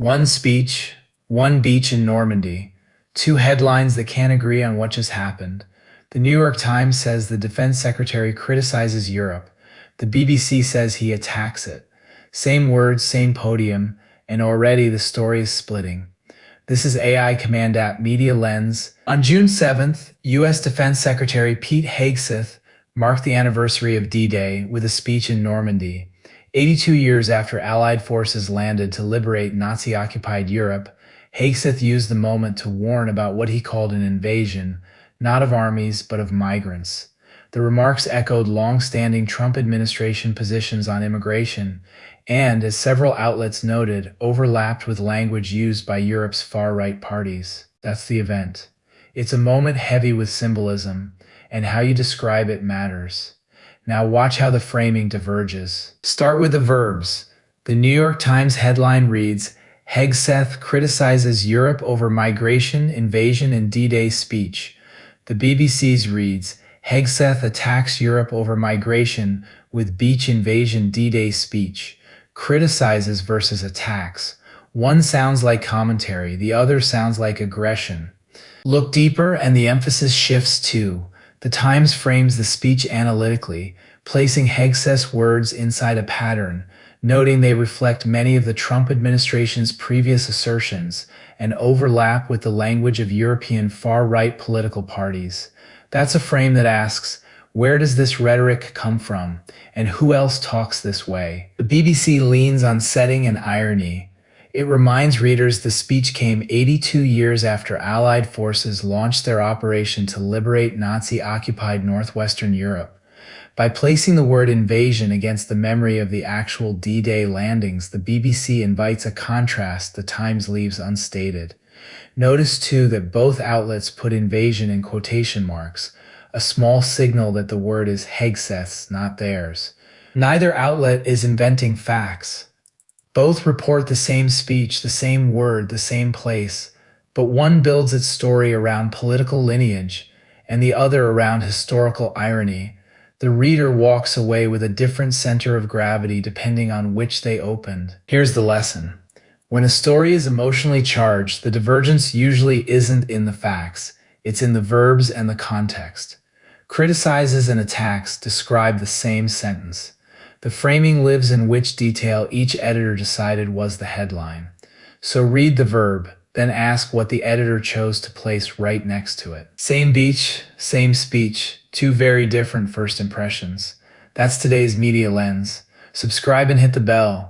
One speech, one beach in Normandy, two headlines that can't agree on what just happened. The New York Times says the Defense Secretary criticizes Europe. The BBC says he attacks it. Same words, same podium, and already the story is splitting. This is AI Command App Media Lens. On June 7th, U.S. Defense Secretary Pete Hegseth marked the anniversary of D-Day with a speech in Normandy. 82 years after Allied forces landed to liberate Nazi-occupied Europe, Hegseth used the moment to warn about what he called an invasion, not of armies, but of migrants. The remarks echoed long-standing Trump administration positions on immigration and, as several outlets noted, overlapped with language used by Europe's far-right parties. That's the event. It's a moment heavy with symbolism, and how you describe it matters. Now watch how the framing diverges. Start with the verbs. The New York Times headline reads, Hegseth criticizes Europe over migration, invasion, and D-Day speech. The BBC's reads, Hegseth attacks Europe over migration with beach invasion D-Day speech. Criticizes versus attacks. One sounds like commentary, the other sounds like aggression. Look deeper and the emphasis shifts too. The Times frames the speech analytically, placing Hegseth's words inside a pattern, noting they reflect many of the Trump administration's previous assertions and overlap with the language of European far-right political parties. That's a frame that asks, where does this rhetoric come from, and who else talks this way? The BBC leans on setting and irony. It reminds readers the speech came 82 years after Allied forces launched their operation to liberate Nazi-occupied northwestern Europe. By placing the word invasion against the memory of the actual D-Day landings, the BBC invites a contrast the Times leaves unstated. Notice too that both outlets put invasion in quotation marks, a small signal that the word is Hegseth's, not theirs. Neither outlet is inventing facts. Both report the same speech, the same word, the same place, but one builds its story around political lineage and the other around historical irony. The reader walks away with a different center of gravity depending on which they opened. Here's the lesson. When a story is emotionally charged, the divergence usually isn't in the facts, it's in the verbs and the context. Criticizes and attacks describe the same sentence. The framing lives in which detail each editor decided was the headline. So read the verb, then ask what the editor chose to place right next to it. Same beach, same speech, two very different first impressions. That's today's Media Lens. Subscribe and hit the bell.